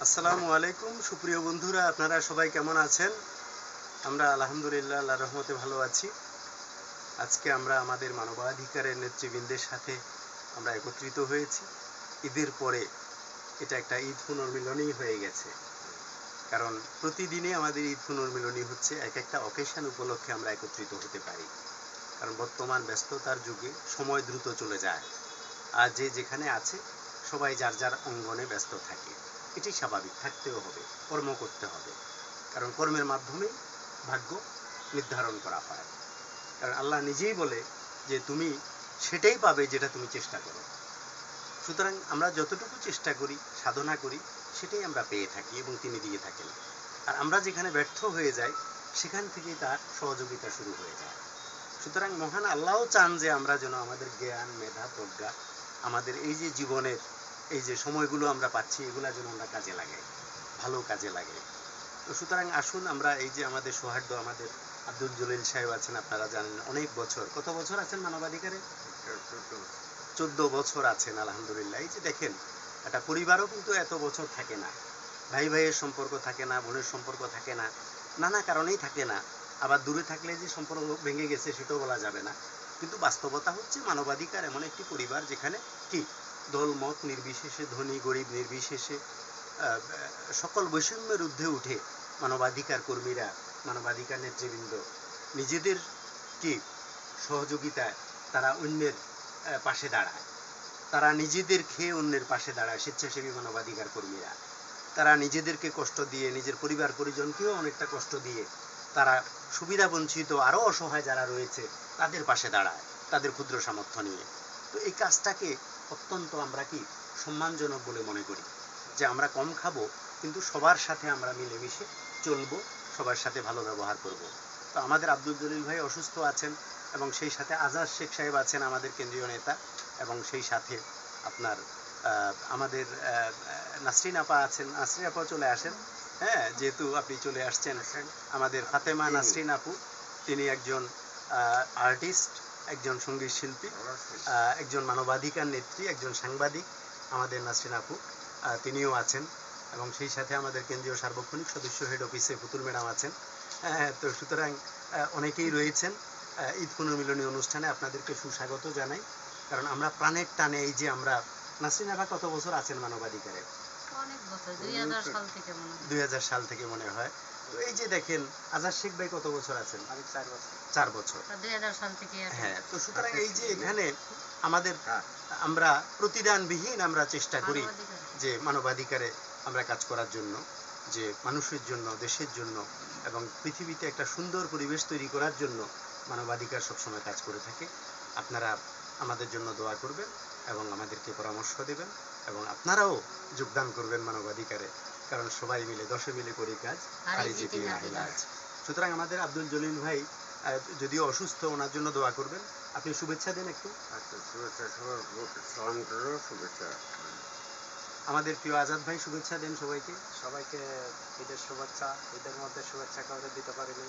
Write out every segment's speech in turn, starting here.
আসসালামু আলাইকুম সুপ্রিয় বন্ধুরা, আপনারা সবাই কেমন আছেন? আমরা আলহামদুলিল্লাহ আল্লাহর রহমতে ভালো আছি। আজকে আমরা আমাদের মানবাধিকারের নেতৃবৃন্দের সাথে আমরা একত্রিত হয়েছি। ঈদের পরে এটা একটা ঈদ পুনর্মিলনী হয়ে গেছে, কারণ প্রতিদিনই আমাদের ঈদ পুনর্মিলনী হচ্ছে। এক একটা অকেশন উপলক্ষে আমরা একত্রিত হতে পারি, কারণ বর্তমান ব্যস্ততার যুগে সময় দ্রুত চলে যায়, আর যে যেখানে আছে সবাই যার যার অঙ্গনে ব্যস্ত থাকে। এটি স্বাভাবিক, থাকতেও হবে, কর্ম করতে হবে, কারণ কর্মের মাধ্যমেই ভাগ্য নির্ধারণ করা হয়। কারণ আল্লাহ নিজেই বলে যে তুমি সেটাই পাবে যেটা তুমি চেষ্টা করো। সুতরাং আমরা যতটুকু চেষ্টা করি, সাধনা করি, সেটাই আমরা পেয়ে থাকি এবং তিনি দিয়ে থাকেন। আর আমরা যেখানে ব্যর্থ হয়ে যাই সেখান থেকেই তার সহযোগিতা শুরু হয়ে যায়। সুতরাং মহান আল্লাহও চান যে আমরা যেন আমাদের জ্ঞান, মেধা, প্রজ্ঞা, আমাদের এই যে জীবনের এই যে সময়গুলো আমরা পাচ্ছি, এগুলা যেন আমরা কাজে লাগাই, ভালো কাজে লাগাই। তো সুতরাং আসুন আমরা এই যে আমাদের সৌহার্দ্য, আমাদের আব্দুল জলিল সাহেব আছেন, আপনারা জানেন অনেক বছর, কত বছর আছেন মানবাধিকারে? 14 বছর আছেন আলহামদুলিল্লাহ। এই যে দেখেন, একটা পরিবারও কিন্তু এত বছর থাকে না, ভাই ভাইয়ের সম্পর্ক থাকে না, বোনের সম্পর্ক থাকে না, নানা কারণেই থাকে না। আবার দূরে থাকলে যে সম্পর্ক ভেঙে গেছে সেটাও বলা যাবে না। কিন্তু বাস্তবতা হচ্ছে মানবাধিকার এমন একটি পরিবার যেখানে কি দল মত নির্বিশেষে, ধনী গরিব নির্বিশেষে, সকল বৈষম্যের ঊর্ধ্বে উঠে মানবাধিকার কর্মীরা, মানবাধিকার নেতৃবৃন্দ নিজেদের কি সহযোগিতায় তারা অন্যের পাশে দাঁড়ায়, তারা নিজেদের খেয়ে অন্যের পাশে দাঁড়ায়। স্বেচ্ছাসেবী মানবাধিকার কর্মীরা তারা নিজেদেরকে কষ্ট দিয়ে, নিজের পরিবার পরিজনকেও অনেকটা কষ্ট দিয়ে তারা সুবিধা বঞ্চিত আরও অসহায় যারা রয়েছে তাদের পাশে দাঁড়ায়, তাদের ক্ষুদ্র সামর্থ্য নিয়ে। তো এই কাজটাকে অত্যন্ত আমরা কি সম্মানজনক বলে মনে করি, যে আমরা কম খাবো কিন্তু সবার সাথে আমরা মিলেমিশে চলবো, সবার সাথে ভালো ব্যবহার করব। তো আমাদের আব্দুল জলিল ভাই অসুস্থ আছেন, এবং সেই সাথে আজাদ শেখ সাহেব আছেন আমাদের কেন্দ্রীয় নেতা, এবং সেই সাথে আপনার আমাদের নাসরিন আপা আছেন। নাসরিন আপা চলে আসেন, হ্যাঁ, যেহেতু আপনি চলে আসছেন। আমাদের ফাতেমা নাসরিন আপু, তিনি একজন আর্টিস্ট, একজন সঙ্গীত শিল্পী, একজন মানবাধিকার নেত্রী, একজন সাংবাদিক। আমাদের নাসরিন আপু তিনিও আছেন, এবং সেই সাথে আমাদের কেন্দ্রীয় সার্বক্ষণিক সদস্য হেড অফিসে পুতুল ম্যাডাম আছেন। তো সুতরাং অনেকেই রয়েছেন। ঈদ পুনর্মিলনী অনুষ্ঠানে আপনাদেরকে সুস্বাগত জানাই, কারণ আমরা প্রাণের টানে এই যে আমরা। নাসরিন আপা কত বছর আছেন মানবাধিকারে? অনেক বছর, 2000 সাল থেকে মনে হয়। 2000 সাল থেকে মনে হয়। তো এই যে দেখেন, আজাদ শেখ ভাই কত বছর আছেন? 4 বছর। 2000 সাল থেকে। হ্যাঁ, তো সুতরাং এই যে এখানে আমাদের আমরা প্রতিদানবিহীন আমরা চেষ্টা করি যে মানবাধিকারে আমরা কাজ করার জন্য, যে মানুষের জন্য, দেশের জন্য এবং পৃথিবীতে একটা সুন্দর পরিবেশ তৈরি করার জন্য মানবাধিকার সবসময় কাজ করে থাকে। আপনারা আমাদের জন্য দোয়া করবেন এবং আমাদেরকে পরামর্শ দেবেন, এবং আপনারাও যোগদান করবেন মানবাধিকারে, কারণ সবাই মিলে, দশে মিলে করি কাজ, হারি জিতি নাহিলাজ। সুতরাং আমাদের আব্দুল জলিল ভাই যদিও অসুস্থ, ওনার জন্য দোয়া করবেন। আপনি শুভেচ্ছা দেন একটু। আচ্ছা, শুভেচ্ছা, সবার সালাম করো, শুভেচ্ছা। আমাদের প্রিয় আজাদ ভাই শুভেচ্ছা দেন সবাইকে। সবাইকে ঈদের শুভেচ্ছা। ঈদের মধ্যে শুভেচ্ছা কাউকে দিতে পারিনি,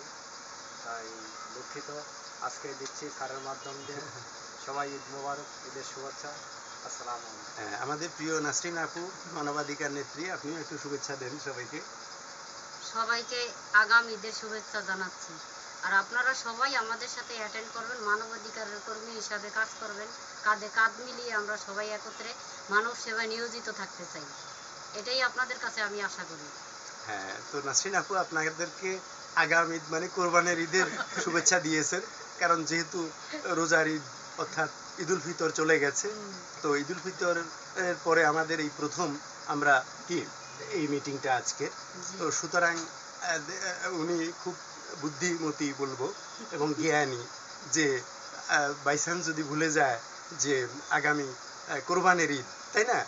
তাই দুঃখিত। আজকে দিচ্ছি স্যারের মাধ্যম দিয়ে। সবাই ঈদ মোবারক, ঈদের শুভেচ্ছা। আসসালামু আলাইকুম। আমাদের প্রিয় নাসরিন আপু, মানবাধিকার নেত্রী, আপনিও একটু শুভেচ্ছা দেন সবাইকে। সবাইকে আগাম ঈদের শুভেচ্ছা জানাচ্ছি। আর আপনারা সবাই আমাদের সাথে অ্যাটেন্ড করবেন, মানবাধিকারের কর্মী হিসাবে কাজ করবেন। কাঁধে কাঁধ মিলিয়ে আমরা সবাই একত্রে মানব সেবায় নিয়োজিত থাকতে চাই, এটাই আপনাদের কাছে আমি আশা করি। হ্যাঁ, তো নাসরিন আপু আপনাদেরকে আগাম ঈদ মানে কোরবানের ঈদের শুভেচ্ছা দিয়েছেন, কারণ যেহেতু রোজার ঈদ অর্থাৎ ঈদুল ফিতর চলে গেছে। তো ঈদুল ফিতরের পরে আমাদের এই প্রথম আমরা কি এই মিটিংটা আজকে। তো সুতরাং উনি খুব বুদ্ধিমতী বলবো এবং জ্ঞানী, যে বাইচান্স যদি ভুলে যায় যে আগামী কোরবানের ঈদ, তাই না?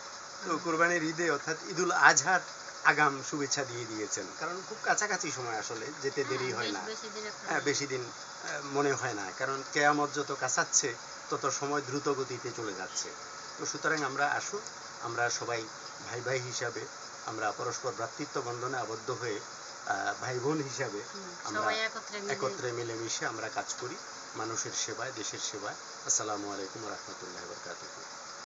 তো কোরবানের ঈদে অর্থাৎ ঈদুল আজহার আগাম শুভেচ্ছা দিয়ে দিয়েছেন, কারণ খুব কাছাকাছি সময়, আসলে যেতে দেরি হয় না। হ্যাঁ, বেশি দিন মনে হয় না, কারণ কেয়ামত যত কাছাচ্ছে তত সময় দ্রুত গতিতে চলে যাচ্ছে। তো সুতরাং আমরা আসুন, আমরা সবাই ভাই ভাই হিসাবে, আমরা পরস্পর ভ্রাতৃত্ব বন্ধনে আবদ্ধ হয়ে ভাই বোন হিসাবে আমরা একত্রে মিলেমিশে আমরা কাজ করি মানুষের সেবায়, দেশের সেবায়। আসসালামু আলাইকুম ওয়া রাহমাতুল্লাহি ওয়া বারাকাতুহু।